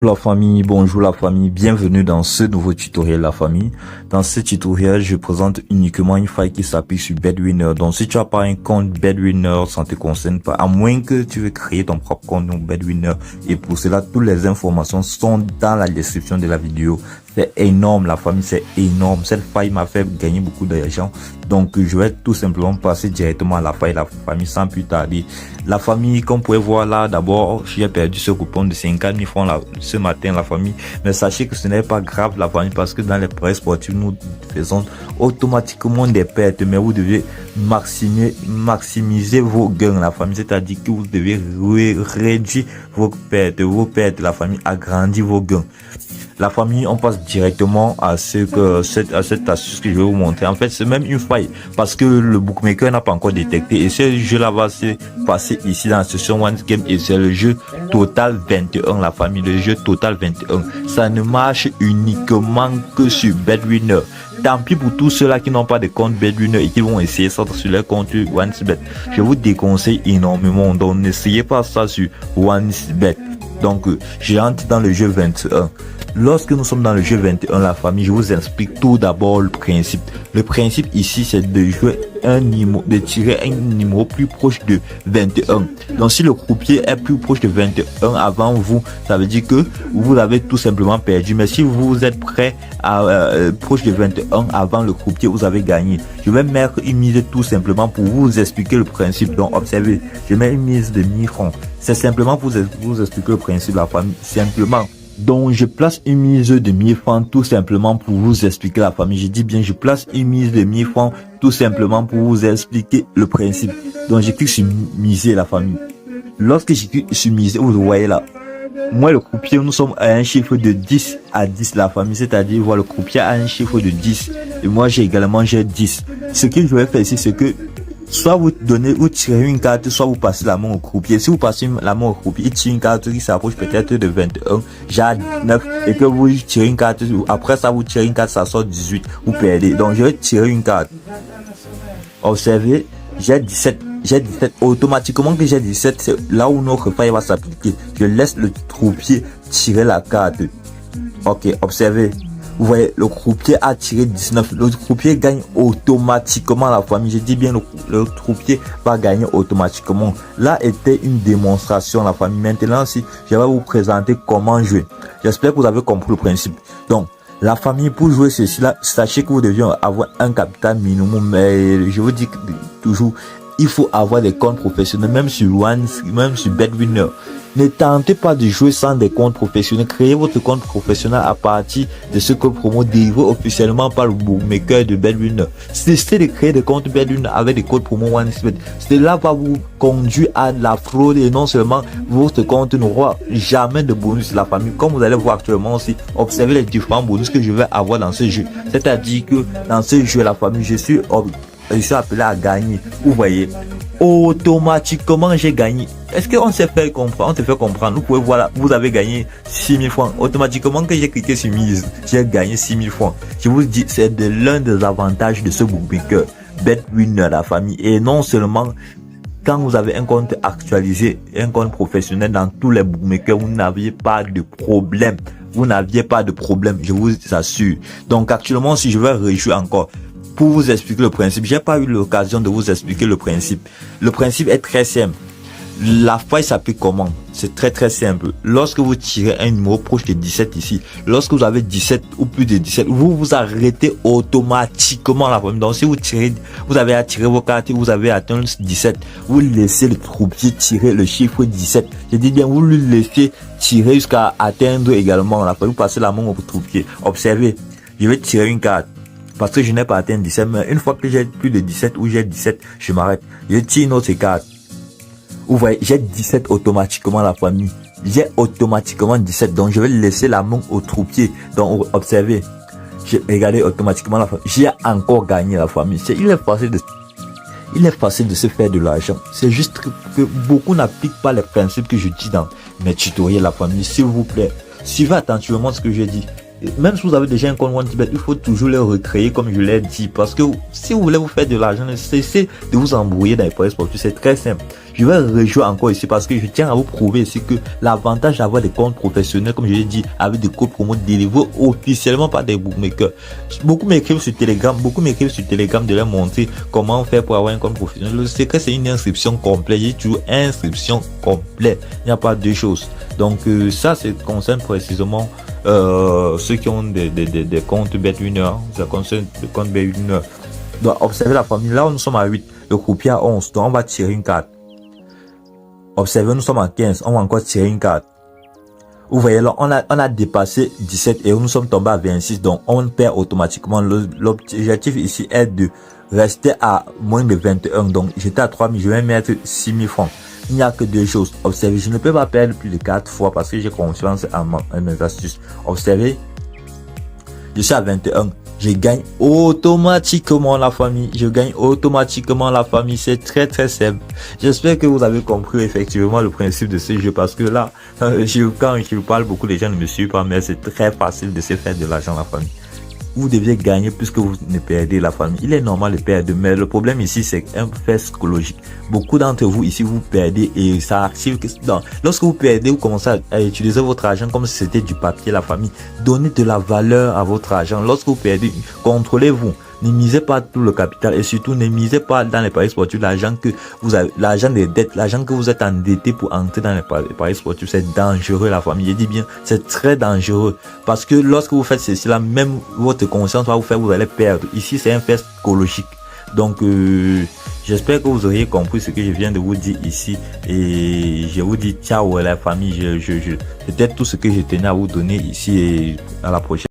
La famille, bonjour la famille, bienvenue dans ce nouveau tutoriel la famille. Dans ce tutoriel, je présente uniquement une faille qui s'applique sur Bedwinner. Donc si tu n'as pas un compte Bedwinner, ça ne te concerne pas, à moins que tu veux créer ton propre compte Bedwinner. Et pour cela, toutes les informations sont dans la description de la vidéo. C'est énorme la famille, c'est énorme. Cette faille m'a fait gagner beaucoup d'argent. Donc je vais tout simplement passer directement à la famille sans plus tarder. La famille, comme vous pouvez voir là, d'abord j'ai perdu ce coupon de 50 000 francs là, ce matin la famille. Mais sachez que ce n'est pas grave la famille, parce que dans les paris sportifs nous faisons automatiquement des pertes. Mais vous devez maximiser vos gains la famille. C'est-à-dire que vous devez réduire vos pertes la famille, agrandir vos gains. La famille, on passe directement à cette astuce que je vais vous montrer. En fait, c'est même une faille parce que le bookmaker n'a pas encore détecté. Et ce jeu-là va se passer ici dans la session One Game. Et c'est le jeu Total 21, la famille. Le jeu Total 21. Ça ne marche uniquement que sur Bedwinner. Tant pis pour tous ceux-là qui n'ont pas de compte Bedwinner et qui vont essayer ça sur leur compte OneXBet. Je vous déconseille énormément. Donc, n'essayez pas ça sur OneXBet. Donc, j'entre dans le jeu 21. Lorsque nous sommes dans le jeu 21, la famille, je vous explique tout d'abord le principe. Le principe ici, c'est de jouer un numéro, de tirer un numéro plus proche de 21. Donc, si le croupier est plus proche de 21 avant vous, ça veut dire que vous avez tout simplement perdu. Mais si vous êtes prêt à proche de 21 avant le croupier, vous avez gagné. Je vais mettre une mise tout simplement pour vous expliquer le principe. Donc, observez, je mets une mise de 1000 francs. C'est simplement pour vous expliquer le principe, la famille. Simplement. Donc, je place une mise de 1000 francs tout simplement pour vous expliquer la famille. Je dis bien, je place une mise de 1000 francs tout simplement pour vous expliquer le principe. Donc, je clique sur miser la famille. Lorsque je clique sur miser, vous voyez là, moi le croupier, nous sommes à un chiffre de 10 à 10 la famille. C'est-à-dire, voilà, le croupier a un chiffre de 10. Et moi, j'ai 10. Ce que je vais faire ici, c'est que soit vous tirez une carte, soit vous passez la main au croupier. Si vous passez la main au croupier, il tire une carte qui s'approche peut-être de 21, j'ai 19, et que vous tirez une carte, après ça vous tirez une carte, ça sort 18, vous perdez. Donc je vais tirer une carte. Observez, j'ai 17. Automatiquement que j'ai 17, c'est là où notre faille va s'appliquer. Je laisse le croupier tirer la carte. Ok, observez. Vous voyez, le croupier a tiré 19. Le croupier gagne automatiquement la famille. Je dis bien, le croupier va gagner automatiquement. Là était une démonstration la famille. Maintenant, si je vais vous présenter comment jouer. J'espère que vous avez compris le principe. Donc, la famille, pour jouer ceci là, sachez que vous devez avoir un capital minimum. Mais je vous dis toujours, il faut avoir des comptes professionnels, même sur Bedwinner. Ne tentez pas de jouer sans des comptes professionnels. Créez votre compte professionnel à partir de ce code promo délivré officiellement par le bookmaker de Bedwinner. Cessez de créer des comptes Bedwinner avec des codes promo OneXBet. Cela va vous conduire à la fraude et non seulement votre compte n'aura jamais de bonus la famille. Comme vous allez voir actuellement aussi, observez les différents bonus que je vais avoir dans ce jeu. C'est-à-dire que dans ce jeu, la famille, je suis appelé à gagner. Vous voyez, automatiquement j'ai gagné. Est-ce qu'on s'est fait comprendre? On te fait comprendre. Vous pouvez voir là, vous avez gagné 6000 francs. Automatiquement que j'ai cliqué sur mise, j'ai gagné 6000 francs. Je vous dis, c'est l'un des avantages de ce bookmaker Bedwinner la famille. Et non seulement quand vous avez un compte actualisé, un compte professionnel dans tous les bookmakers, vous n'aviez pas de problème. Vous n'aviez pas de problème, je vous assure. Donc actuellement, si je vais rejouer encore pour vous expliquer le principe, j'ai pas eu l'occasion de vous expliquer le principe. Le principe est très simple. La faille s'applique comment? C'est très simple. Lorsque vous tirez un numéro proche de 17 ici, lorsque vous avez 17 ou plus de 17, vous vous arrêtez automatiquement la famille. Donc si vous tirez, vous avez attiré vos cartes, vous avez atteint 17, vous laissez le croupier tirer le chiffre 17. Je dis bien, vous lui laissez tirer jusqu'à atteindre également la faille. Vous passez la main au croupier. Observez, je vais tirer une carte parce que je n'ai pas atteint 17, mais une fois que j'ai plus de 17 ou j'ai 17, je m'arrête. Je tire une autre carte. Vous voyez, j'ai 17 automatiquement la famille. J'ai automatiquement 17. Donc, je vais laisser la main au croupier. Donc, observez. J'ai regardé automatiquement la famille. J'ai encore gagné la famille. Il est facile de se faire de l'argent. C'est juste que beaucoup n'appliquent pas les principes que je dis dans mes tutoriels la famille. S'il vous plaît, suivez attentivement ce que je dis. même si vous avez déjà un compte OneXBet, il faut toujours le recréer comme je l'ai dit, parce que si vous voulez vous faire de l'argent, cessez de vous embrouiller dans les paris sportifs, c'est très simple. Je vais rejouer encore ici parce que je tiens à vous prouver ici que l'avantage d'avoir des comptes professionnels, comme je l'ai dit, avec des codes promo délivrés officiellement par des bookmakers. Beaucoup m'écrivent sur Telegram de leur montrer comment faire pour avoir un compte professionnel. Le secret, c'est une inscription complète. J'ai toujours inscription complète. Il n'y a pas deux choses. Donc ça, ça concerne précisément ceux qui ont des comptes Bet-Winner. Ça concerne le compte Bet-Winner. Donc observez la famille. Là, nous sommes à 8. Le croupier à 11. Donc on va tirer une carte. Observez, nous sommes à 15. On va encore tirer une carte. Vous voyez là, on a dépassé 17 et nous sommes tombés à 26. Donc on perd automatiquement. L'objectif ici est de rester à moins de 21. Donc j'étais à 3000. Je vais mettre 6000 francs. Il n'y a que deux choses. Observez, je ne peux pas perdre plus de 4 fois parce que j'ai confiance en mes astuces. Observez, je suis à 21. Je gagne automatiquement la famille. C'est très très simple. J'espère que vous avez compris effectivement le principe de ce jeu parce que là, quand je parle, beaucoup de gens ne me suivent pas, mais c'est très facile de se faire de l'argent la famille. Vous deviez gagner puisque vous ne perdez la famille. Il est normal de perdre, mais le problème ici, c'est un fait psychologique. Beaucoup d'entre vous ici, vous perdez et ça active. Lorsque vous perdez, vous commencez à utiliser votre argent comme si c'était du papier, la famille. Donnez de la valeur à votre argent. Lorsque vous perdez, contrôlez-vous. Ne misez pas tout le capital et surtout ne misez pas dans les paris sportifs l'argent que vous avez, l'argent des dettes, l'argent que vous êtes endetté pour entrer dans les paris sportifs. C'est dangereux la famille. Je dis bien, c'est très dangereux parce que lorsque vous faites ceci là, même votre conscience va vous faire, vous allez perdre. Ici c'est un fait psychologique. Donc j'espère que vous auriez compris ce que je viens de vous dire ici et je vous dis ciao la famille. C'était tout ce que je tenais à vous donner ici et à la prochaine.